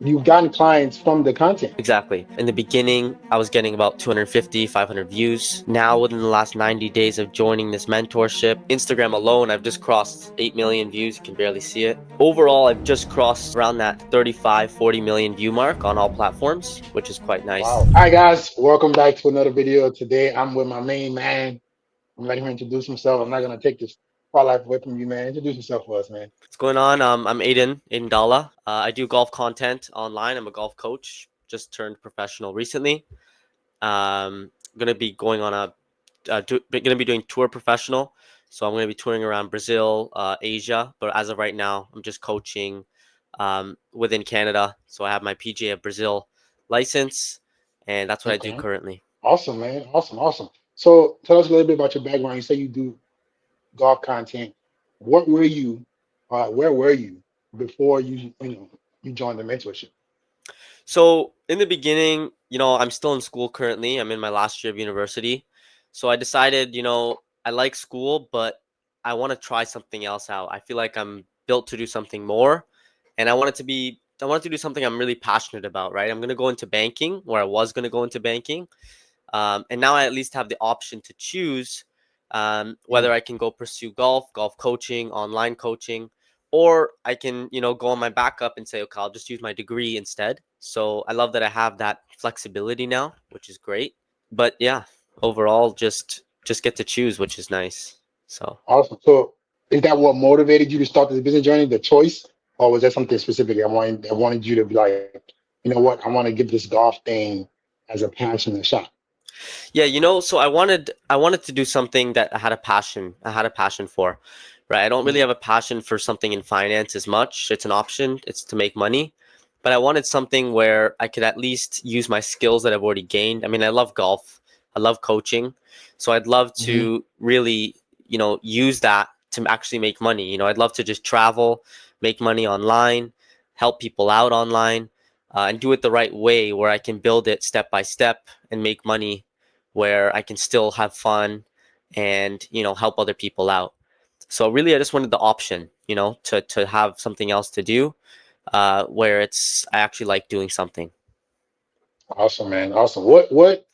you've gotten clients from the content. Exactly. In the beginning, I was getting about 250, 500 views. Now, within the last 90 days of joining this mentorship, Instagram alone, I've just crossed 8 million views. You can barely see it. Overall, I've just crossed around that 35, 40 million view mark on all platforms, which is quite nice. Wow. All right, guys, welcome back to another video. Today, I'm with my main man. I'm letting him introduce himself. I'm not going to take this spotlight away from you, man. Introduce yourself for us, man. What's going on? I'm Aiden Dalla. I do golf content online. I'm a golf coach. Just turned professional recently. Gonna be going on gonna be doing tour professional. So I'm gonna be touring around Brazil, Asia. But as of right now, I'm just coaching within Canada. So I have my PGA of Brazil license, and that's what I do Okay. currently. Awesome, man. Awesome, awesome. So tell us a little bit about your background. You say you do golf content. What were you, where were you before you joined the mentorship? So in the beginning, I'm still in school currently. I'm in my last year of university. So I decided, I like school, but I want to try something else out. I feel like I'm built to do something more, and I wanted to do something I'm really passionate about, right? I'm going to go into banking, or I was going to go into banking. And now I at least have the option to choose Mm, whether I can go pursue golf coaching, online coaching, or I can, go on my backup and say, okay, I'll just use my degree instead. So I love that I have that flexibility now, which is great. But yeah, overall, just get to choose, which is nice. So awesome. So is that what motivated you to start this business journey, the choice, or was there something specific I wanted you to be like, you know what, I want to give this golf thing as a passion a shot. yeah, so I wanted to do something that I had a passion for, right? I don't really Mm, have a passion for something in finance as much. It's an option, it's to make money, but I wanted something where I could at least use my skills that I've already gained. I mean, I love golf, I love coaching, so I'd love mhm. to really, use that to actually make money. I'd love to just travel, make money online, help people out online, and do it the right way where I can build it step by step and make money where I can still have fun and, help other people out. So really, I just wanted the option, to have something else to do, where I actually like doing something. Awesome, man. Awesome. What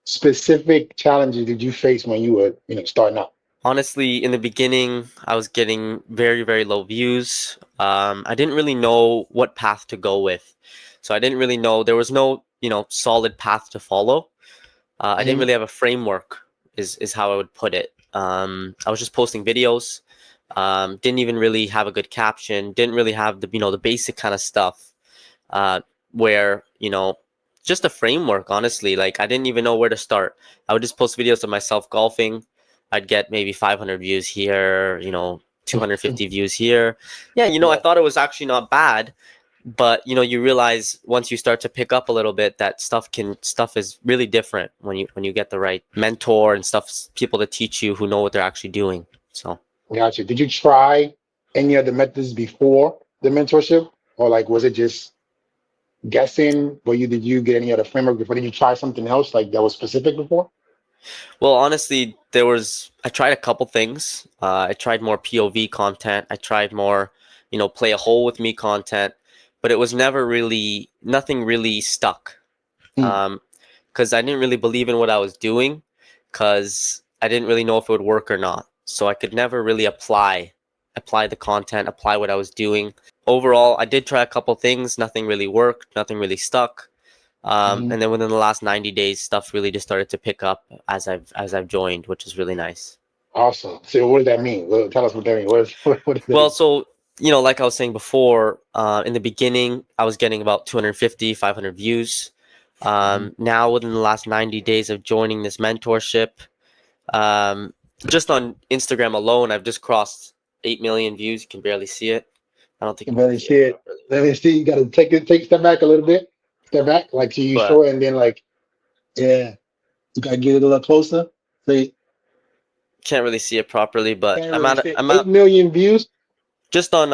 specific challenges did you face when you were, starting out? Honestly, in the beginning, I was getting very, very low views. I didn't really know what path to go with. So I didn't really know, there was no, solid path to follow. I didn't Hmm. really have a framework, is how I would put it. I was just posting videos. Didn't even really have a good caption. Didn't really have the basic kind of stuff. Where just a framework. Honestly, like I didn't even know where to start. I would just post videos of myself golfing. I'd get maybe 500 views here. 250 views here. Yeah, I Yeah. thought it was actually not bad, but you realize once you start to pick up a little bit that stuff is really different when you get the right mentor and stuff, people to teach you who know what they're actually doing. So Gotcha. Did you try any other methods before the mentorship, or like was it just guessing? Did you get any other framework before? Did you try something else like that was specific before? well, honestly, I tried a couple things. I tried more POV content. I tried more, play a hole with me content, but it was never really, nothing really stuck. Hmm. um because I didn't really believe in what I was doing, because I didn't really know if it would work or not. So I could never really apply the content, apply what I was doing. Overall, I did try a couple things, nothing really worked, nothing really stuck. Hmm. And then within the last 90 days, stuff really just started to pick up as I've joined, which is really nice. Awesome. So what does that mean? Well, tell us what that means. What does that Well, mean? so like I was saying before, in the beginning, I was getting about 250, 500 views. Hmm. Now, within the last 90 days of joining this mentorship, um, just on Instagram alone, I've just crossed 8 million views. You can barely see it. I don't think You you can better see see it it. properly, Let me see. You got to take a step back a little bit. Step back, like so you but show it, and then like, yeah, you got to get it a little closer. So you can't really see it properly. But can't I'm really at see I'm 8 at million views. just on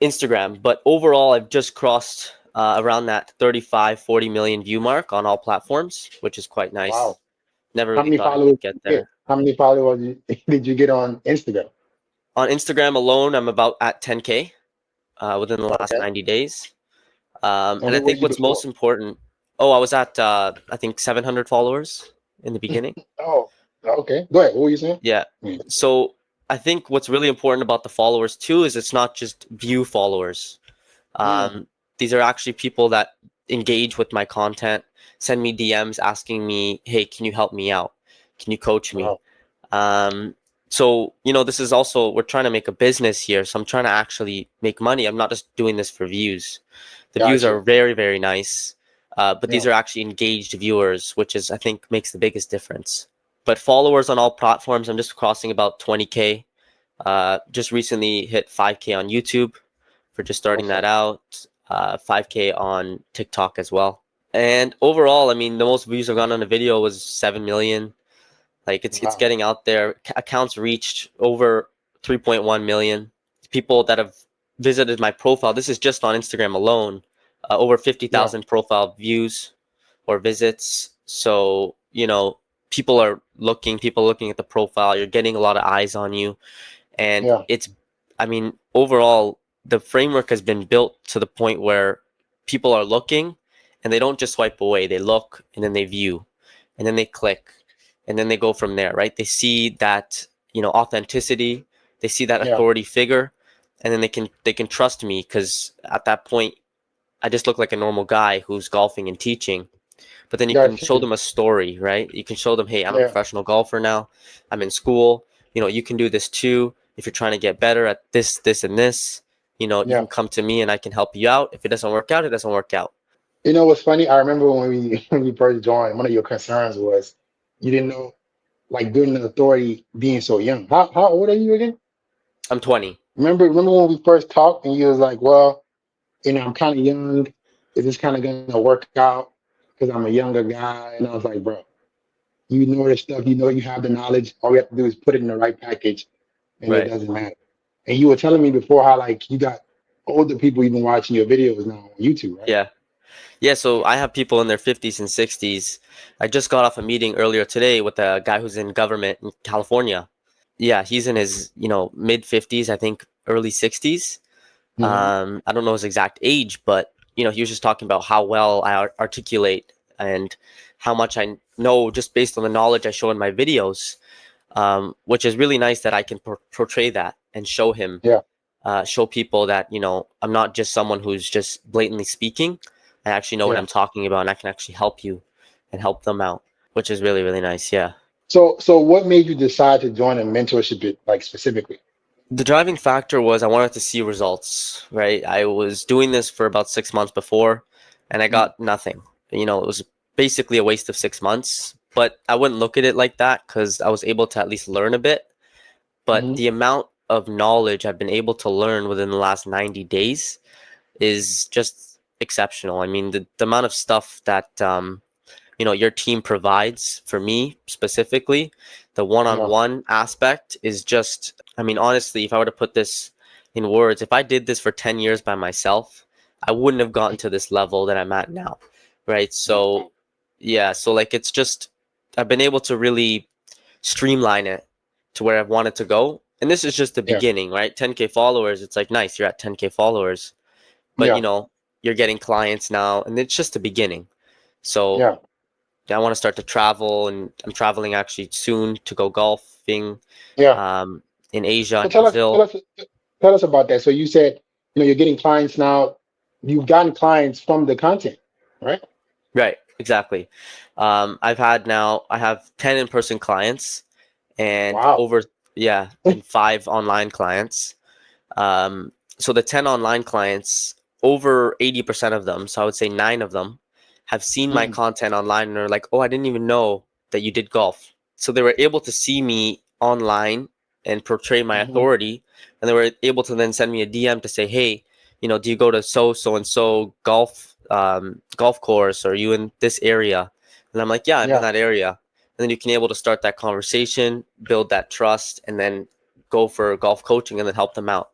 Instagram. But overall, I've just crossed around that 35, 40 million view mark on all platforms, which is quite nice. Wow. Never How really many thought I followers could get did you get? there. How many followers did you get on Instagram? On Instagram alone, I'm about at 10K within the last Okay. 90 days. And And I where were think you what's before? most important. Oh, I was at I think 700 followers in the beginning. Oh, okay. Go ahead. What were you saying? Yeah. Mm. So I think what's really important about the followers too is it's not just view followers. Mm. Um, these are actually people that engage with my content, send me DMs asking me, "Hey, can you help me out? Can you coach me?" Wow. Um, so this is also we're trying to make a business here. So I'm trying to actually make money. I'm not just doing this for views. The views Gotcha. are very, very nice, but these Yeah. are actually engaged viewers, which is I think makes the biggest difference. But followers on all platforms, I'm just crossing about 20K. Just recently hit 5K on YouTube for just starting that Awesome. out. 5K on TikTok as well. And overall, I mean, the most views I've gotten on a video was 7 million. Like it's Wow. getting out there. Accounts reached over 3.1 million. People that have visited my profile. This is just on Instagram alone. Over Yeah. 50,000 profile views or visits. So people looking at the profile. You're getting a lot of eyes on you, and Yeah. I mean, overall, the framework has been built to the point where people are looking, and they don't just swipe away. They look and then they view, and then they click, and then they go from there, right? They see that, authenticity, they see that Yeah. authority figure, and then they can trust me because at that point I just look like a normal guy who's golfing and teaching. But then you can show Gotcha. them a story, right? You can show them, hey, I'm a Yeah. professional golfer now. I'm in school. You can do this too. If you're trying to get better at this, this, and this, you Yeah. can come to me and I can help you out. If it doesn't work out, it doesn't work out. You know what's funny? I remember when we when you first joined, one of your concerns was you didn't know like building an authority being so young. How old are you again? I'm 20. Remember when we first talked and you was like, well, I'm kind of young. Is this kind of gonna work out? Because I'm a younger guy. And I was like, bro, you know this stuff. You know you have the knowledge. All we have to do is put it in the right package, and it Right. doesn't matter. And you were telling me before how like you got older people even watching your videos now on YouTube, right? Yeah. Yeah. So I have people in their 50s and 60s. I just got off a meeting earlier today with a guy who's in government in California. Yeah. He's in his, mid 50s, I think early 60s. Hmm. I don't know his exact age, but he was just talking about how well I articulate and how much I know just based on the knowledge I show in my videos, which is really nice that I can portray that and show him, Yeah, show people that I'm not just someone who's just blatantly speaking. I actually know what yeah. I'm talking about, and I can actually help you and help them out, which is really really nice. Yeah. So what made you decide to join a mentorship, like specifically? The driving factor was I wanted to see results, right? I was doing this for about 6 months before, and I Mm-hmm. got nothing. It was basically a waste of 6 months, but I wouldn't look at it like that because I was able to at least learn a bit. But Mm-hmm. the amount of knowledge I've been able to learn within the last 90 days is just exceptional. I mean, the amount of stuff that your team provides for me specifically, the Yeah, one-on-one aspect is just, I mean, honestly, if I were to put this in words, if I did this for 10 years by myself, I wouldn't have gotten to this level that I'm at now, right? yeah, So yeah, so like it's just I've been able to really streamline it to where I've wanted to go. And this is just the yeah, beginning, right? 10K followers, it's like nice, you're at 10K followers, but yeah, you're getting clients now and it's just the beginning. So yeah, I want to start to travel, and I'm traveling actually soon to go golfing yeah. um, in Asia So and Brazil. tell us about that. So you said, you're getting clients now. You've gotten clients from the content, right? Right, exactly. I have 10 in-person clients and Wow. and 5 online clients. So the 10 online clients, over 80% of them, so I would say 9 of them, have seen my Mm-hmm. content online and are like, oh, I didn't even know that you did golf. So they were able to see me online and portray my Mm-hmm. authority. And they were able to then send me a DM to say, hey, do you go to so and so golf course? Or are you in this area? And I'm like, yeah, I'm in Yeah, that area. And then you can able to start that conversation, build that trust, and then go for golf coaching and then help them out.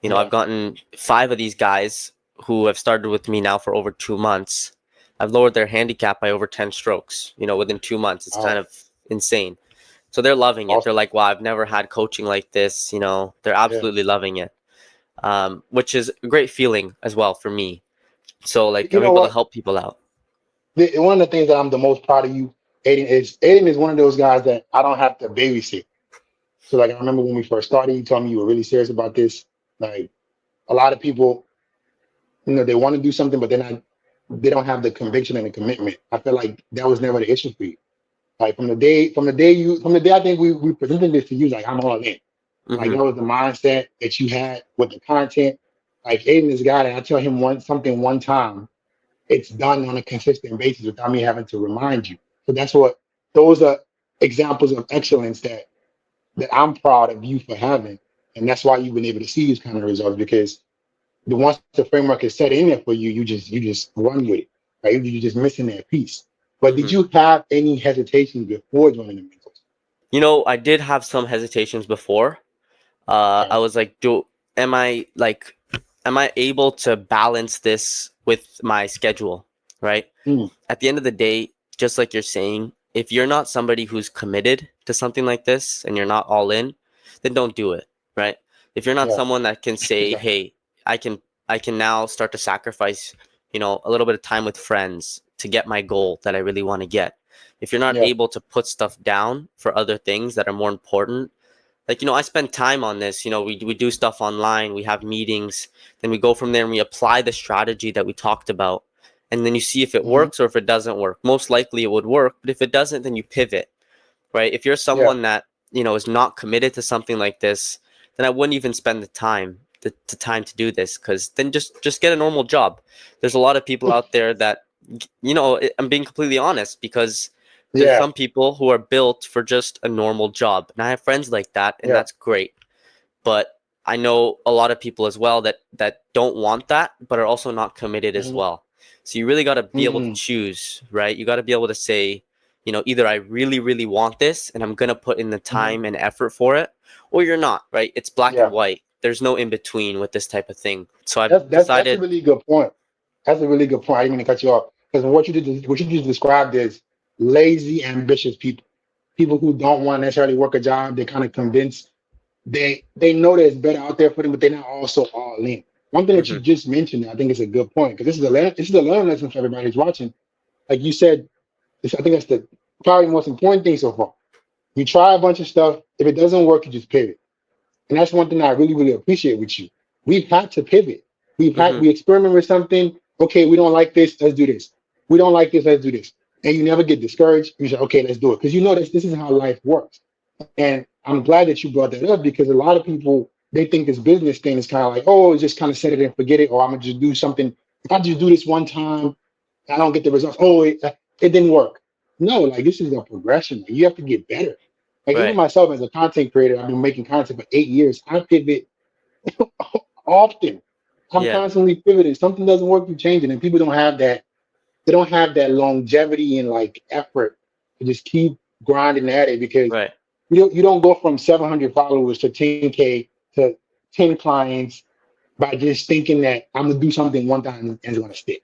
I've yeah. gotten 5 of these guys who have started with me now for over 2 months. I've lowered their handicap by over 10 strokes, within 2 months. It's kind Wow. of insane. So they're loving it. They're Awesome. like, wow, I've never had coaching like this. They're Yeah, absolutely loving it, which is a great feeling as well for me. So like You I'm know able to what? help people out. One of the things that I'm the most proud of you, Aiden is one of those guys that I don't have to babysit. So like I remember when we first started, you told me you were really serious about this. Like a lot of people, they want to do something, but they don't have the conviction and the commitment. I feel like that was never the issue for you. Like from the day I think we presented this to you, like I'm all in. Like Mm-hmm. that was the mindset that you had with the content. Like Aiden is a guy that I tell him something one time, it's done on a consistent basis without me having to remind you. So those are examples of excellence that I'm proud of you for having. And that's why you've been able to see these kind of results because once the framework is set in there for you, you just run with it. Right? You're just missing that piece. But did Mm-hmm. you have any hesitation before joining the mentors? I did have some hesitations before. I Okay. was like, am I like, am I able to balance this with my schedule? Right. Mm, At the end of the day, just like you're saying, if you're not somebody who's committed to something like this and you're not all in, then don't do it. Right. If you're not yeah, someone that can say, exactly. hey, I can, I can now start to sacrifice, a little bit of time with friends to get my goal that I really want to get. If you're not Yeah. able to put stuff down for other things that are more important, like I spend time on this. We do stuff online, we have meetings, then we go from there and we apply the strategy that we talked about, and then you see if it Hmm. works or if it doesn't work. Most likely it would work, but if it doesn't, then you pivot. Right? If you're Yeah. someone that is not committed to something like this, then I wouldn't even spend the time to do this, because then just get a normal job. There's a lot of people out there that, I'm being completely honest, because there's Yeah. some people who are built for just a normal job, and I have friends like that, and Yeah. that's great. But I know a lot of people as well that don't want that, but are also not committed as Hmm. well. So you really got to be able to Hmm. choose, right? You got to be able to say, either I really, really want this and I'm going to put in the Hmm. time and effort for it, or you're not, right? It's black and Yeah. white. There's no in between with this type of thing. So I've That's a decided. really good point. That's a really good point. I didn't mean to cut you off because what you just described is lazy, ambitious people. People who don't want to necessarily work a job. They're kind of convinced they know there's better out there for them, but they're not also all in. One thing that you Mhm, just mentioned, I think is a good point because this is a learning lesson for everybody who's watching. Like you said, I think that's the probably most important thing so far. You try a bunch of stuff. If it doesn't work, you just pivot. And that's one thing I really, really appreciate with you. We've had to pivot. mhm, We experiment with something. Okay, we don't like this. Let's do this. We don't like this. Let's do this. And you never get discouraged. You say, okay, let's do it. Because you know this is how life works. And I'm glad that you brought that up because a lot of people they think this business thing is kind of like, oh, just kind of set it and forget it, or I'm gonna just do something. If I just do this one time, I don't get the results. Oh, it didn't work. No, like this is a progression. Like, you have to get better. Like even right. myself as a content creator, I've been making content for 8 years. I pivot often. I'm Yeah, constantly pivoting. Something doesn't work, you change it. And people don't have that. They don't have that longevity and like effort to just keep grinding at it because right, you don't go from 700 followers to 10K to 10 clients by just thinking that I'm gonna do something one time and it's gonna stick.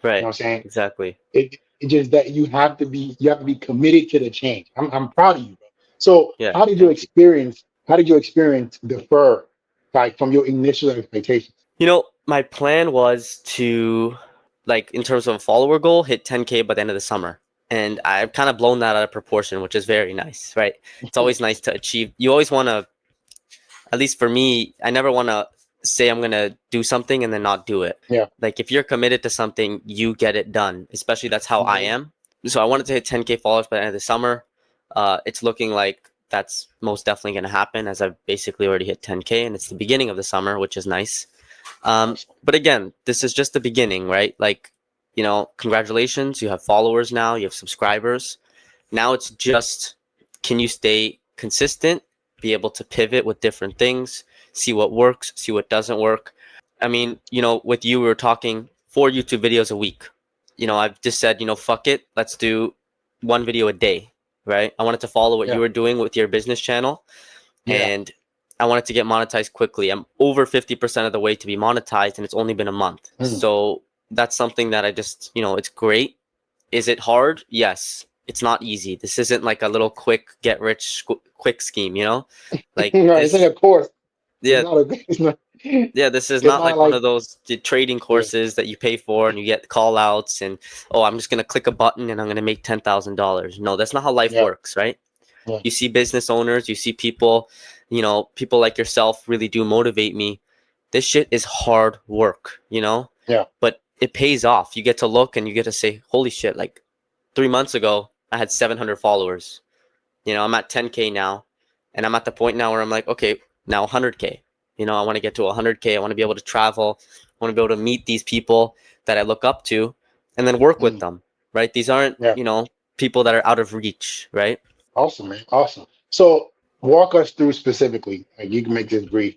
You know right. what I'm saying? Exactly. It just that you have to be committed to the change. I'm proud of you, bro. So Yeah, thank you. how did you experience defer like from your initial expectations? My plan was to, like, in terms of a follower goal, hit 10K by the end of the summer. And I've kind of blown that out of proportion, which is very nice, right? It's always nice to achieve. You always want to, at least for me, I never want to say I'm going to do something and then not do it. Yeah. Like, if you're committed to something, you get it done. Especially that's how I Hmm. am. So I wanted to hit 10K followers by the end of the summer. It's looking like that's most definitely going to happen, as I've basically already hit 10K, and it's the beginning of the summer, which is nice. Awesome. But again, this is just the beginning, right? Like, congratulations, you have followers now, you have subscribers. Now it's just, can you stay consistent, be able to pivot with different things, see what works, see what doesn't work. I mean, with you, we were talking 4 YouTube videos a week. I've just said, fuck it, let's do one video a day, right? I wanted to follow what you Yeah. were doing with your business channel, Yeah. and I wanted to get monetized quickly. I'm over 50% of the way to be monetized, and it's only been a month. Mm. So that's something that I just, it's great. Is it hard? Yes. It's not easy. This isn't like a little quick get rich quick scheme, Like Right. It's like this. a course. It's Yeah, not a. It's not. Yeah, this is It's not not like one like of those trading yeah, courses that you pay for and you get call outs and, oh, I'm just gonna click a button and I'm gonna make $10,000. No, that's not how life yeah, works, right? yeah, You see business owners, you see people, people like yourself really do motivate me. This shit is hard work, yeah, but it pays off. You get to look and you get to say, holy shit, like 3 months ago, I had 700 followers. I'm at 10K now, and I'm at the point now where I'm like, okay, now 100K. I want to get to 100K. I want to be able to travel. I want to be able to meet these people that I look up to and then work with mm, them, right? These aren't, yeah. people that are out of reach, right? Awesome, man. Awesome. So walk us through specifically, like you can make this brief,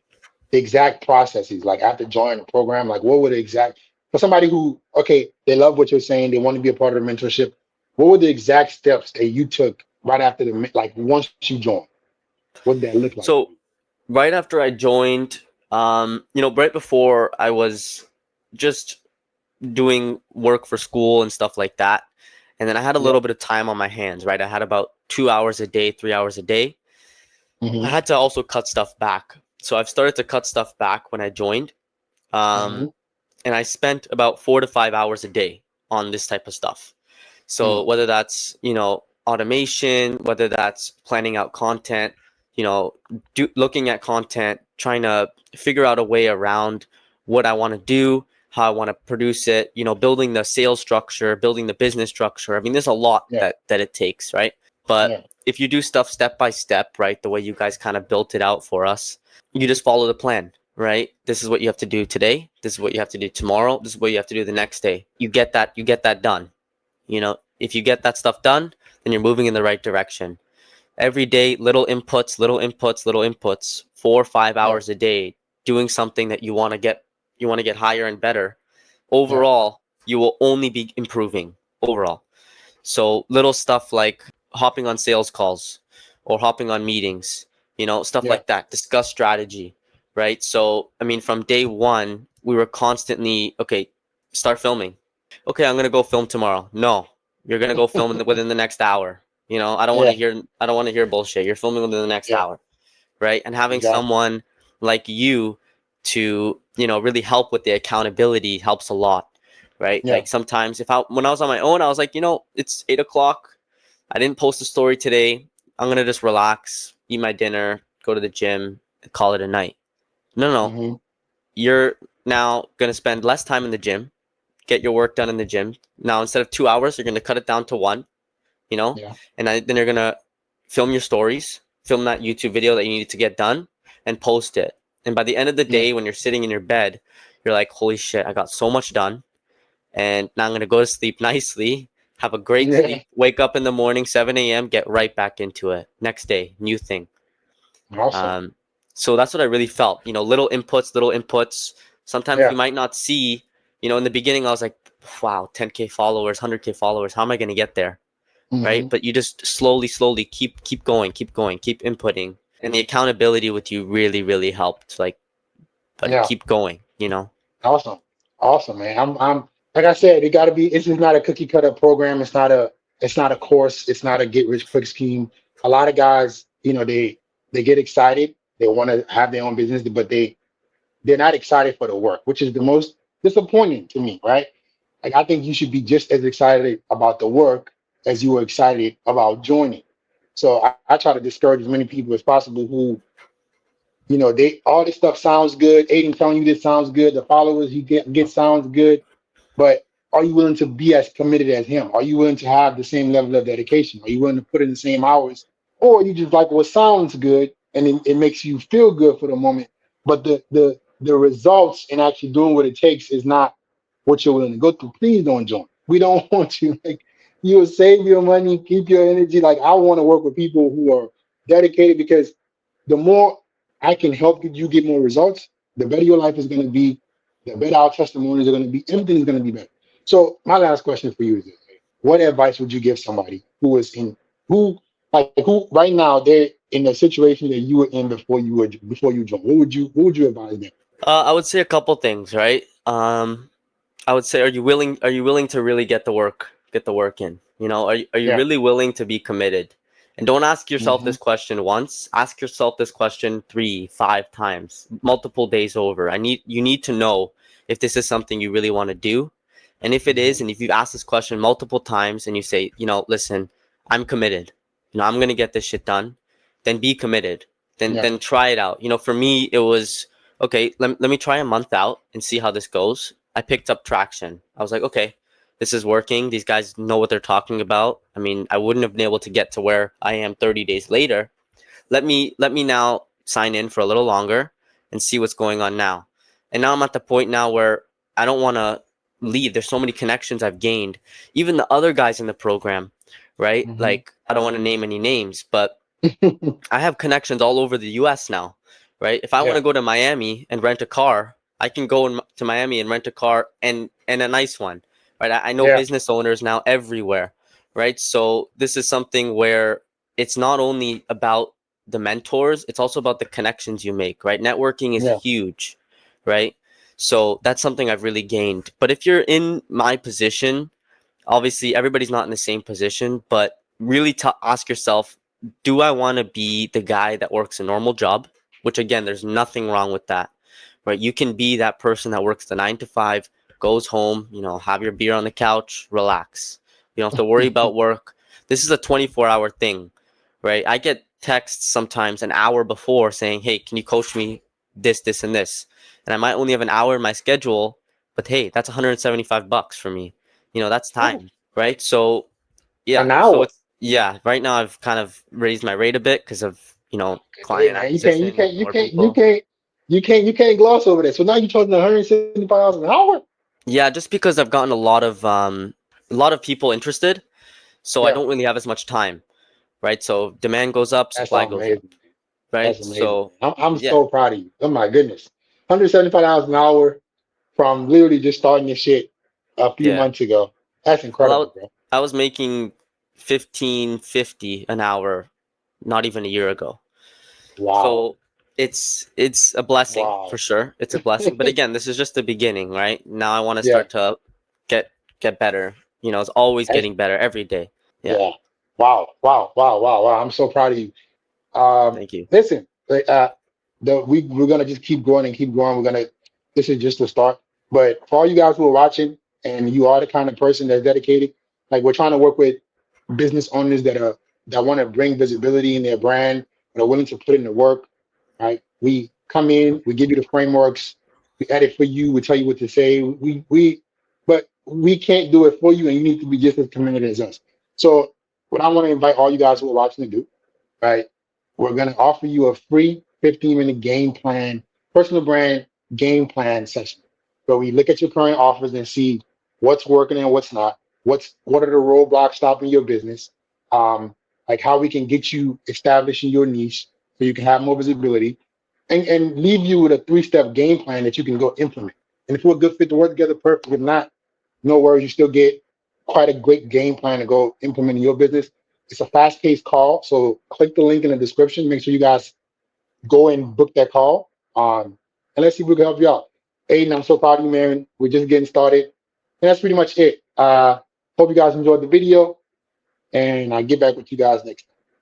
the exact processes, like after joining the program, like what were the exact for somebody who, okay, they love what you're saying, they want to be a part of the mentorship. What were the exact steps that you took right after like once you joined? What did that look like for you? So right after I joined, right before I was just doing work for school and stuff like that. And then I had a Yeah. little bit of time on my hands, right? I had about 2 hours a day, 3 hours a day. I Mm-hmm. had to also cut stuff back. So I've started to cut stuff back when I joined. Mm-hmm. Um, and I spent about 4 to 5 hours a day on this type of stuff. So Mm, whether that's, automation, whether that's planning out content, looking at content, trying to figure out a way around what I want to do, how I want to produce it, building the sales structure, building the business structure. I mean, there's a lot yeah. that it takes, right? But Yeah. if you do stuff step by step, right, the way you guys kind of built it out for us, you just follow the plan, right? This is what you have to do today. This is what you have to do tomorrow. This is what you have to do the next day. You get that done. If you get that stuff done, then you're moving in the right direction. Every day, little inputs, little inputs, little inputs, 4 or 5 Yeah. hours a day, doing something that you want to get higher and better. Yeah. Overall, you will only be improving overall. So little stuff like hopping on sales calls or hopping on meetings, stuff Yeah. like that. Discuss strategy, right? So, I mean, from day one, we were constantly, okay, start filming. Okay, I'm gonna go film tomorrow. No, you're gonna go film within the next hour. I don't want to Yeah. hear. I don't want to hear bullshit. You're filming within the next Yeah. hour, right? And having Exactly. someone like you to really help with the accountability helps a lot, right? Yeah. Like sometimes when I was on my own, I was like, it's 8 o'clock. I didn't post a story today. I'm gonna just relax, eat my dinner, go to the gym, and call it a night. No, no, Mm-hmm. you're now gonna spend less time in the gym, get your work done in the gym. Now instead of 2 hours, you're gonna cut it down to one, Yeah. then you're gonna film your stories, film that YouTube video that you needed to get done, and post it. And by the end of the Yeah. day, when you're sitting in your bed, you're like, holy shit, I got so much done. And now I'm gonna go to sleep nicely, have a great Yeah. sleep, wake up in the morning, 7 a.m., get right back into it. Next day, new thing. Awesome. Um, so that's what I really felt. Little inputs, little inputs. Sometimes you Yeah. might not see, in the beginning, I was like, wow, 10K followers, 100K followers. How am I going to get there? Right. Hmm. But you just slowly, slowly keep going, keep going, keep inputting. And the accountability with you really, really helped. Like, buddy, Yeah. keep going. Awesome. Awesome, man. I'm like I said, it gotta be it's just not a cookie cutter program. It's not a course, it's not a get rich quick scheme. A lot of guys, they get excited, they want to have their own business, but they're not excited for the work, which is the most disappointing to me, right? Like I think you should be just as excited about the work as you were excited about joining. So I try to discourage as many people as possible who they all this stuff sounds good. Aiden telling you this sounds good. The followers you get sounds good, but are you willing to be as committed as him? Are you willing to have the same level of dedication? Are you willing to put in the same hours? Or you just like what sounds good and it makes you feel good for the moment, but the results in actually doing what it takes is not what you're willing to go through. Please don't join. We don't want you. Like you'll save your money, keep your energy. Like I want to work with people who are dedicated because the more I can help you get more results, the better your life is going to be, the better our testimonies are going to be. Everything is going to be better. So my last question for you is this: what advice would you give somebody who is in who right now they're in the situation that you were in before you joined? What would you advise them? I would say a couple things, right? I would say, are you willing to really get the work in? Are you Yeah, really willing to be committed? And don't ask yourself Hmm. this question once. Ask yourself this question 3, 5 times, multiple days over. You need to know if this is something you really want to do. And if it is, Hmm. and if you've asked this question multiple times and you say, listen, I'm committed. I'm gonna get this shit done, then be committed. Then Yeah. then try it out. For me it was okay, let me try a month out and see how this goes. I picked up traction. I was like, okay, this is working. These guys know what they're talking about. I mean, I wouldn't have been able to get to where I am 30 days later. Let me now sign in for a little longer and see what's going on now. And now I'm at the point now where I don't want to leave. There's so many connections I've gained. Even the other guys in the program, right? Hmm. Like I don't want to name any names, but I have connections all over the US now, right? If I want Yeah. to go to Miami and rent a car, I can go to Miami and rent a car and a nice one, right? I know Yeah. business owners now everywhere, right? So this is something where it's not only about the mentors, it's also about the connections you make, right? Networking is Yeah. huge, right? So that's something I've really gained. But if you're in my position, obviously everybody's not in the same position, but really ask yourself, do I want to be the guy that works a normal job? Which again, there's nothing wrong with that, right? You can be that person that works the 9 to 5, goes home, have your beer on the couch, relax. You don't have to worry about work. This is a 24-hour thing, right? I get texts sometimes an hour before saying, hey, can you coach me this, and this? And I might only have an hour in my schedule, but hey, that's $175 for me. That's Oh, time, right? So yeah, an so hour. it's yeah. Right now, I've kind of raised my rate a bit because of Hey client man, you can't, you acquisition, can't, you more can't, you people. can't, you can't gloss over that. So now you're charging $175 an hour. Yeah, just because I've gotten a lot of people interested, so I Yeah, don't really have as much time, right? So demand goes up, that's supply goes up, amazing. right? That's amazing, So man. I'm yeah, so proud of you. Oh my goodness, $175 an hour from literally just starting your shit a few yeah. months ago. That's Well, incredible, bro. I was making 15.50 an hour not even a year ago. Wow, So it's a blessing for wow. sure. It's a blessing. But again, this is just the beginning, right? Now I want to Yeah, start to get get better. It's always that's, getting better every day. Yeah. yeah. Wow, wow, wow, wow, wow. I'm so proud of you. Thank you. Listen, we're gonna just keep growing and keep growing. We're gonna. This is just the start. But for all you guys who are watching, and you are the kind of person that's dedicated, like we're trying to work with business owners that want to bring visibility in their brand, that are willing to put in the work. Right? We come in, we give you the frameworks, we edit for you, we tell you what to say. But we can't do it for you, and you need to be just as committed as us. So, what I want to invite all you guys who are watching to do, right? We're going to offer you a free 15-minute game plan, personal brand game plan session where we look at your current offers and see what's working and what's not. What are the roadblocks stopping your business? Like how we can get you established in your niche so you can have more visibility and leave you with a three-step game plan that you can go implement. And if we're a good fit to work together, perfect. If not, no worries. You still get quite a great game plan to go implement in your business. It's a fast-paced call, so click the link in the description. Make sure you guys go and book that call. And let's see if we can help you out. Aiden, I'm so proud of you, man. We're just getting started. And that's pretty much it. Hope you guys enjoyed the video, and I'll get back with you guys next time.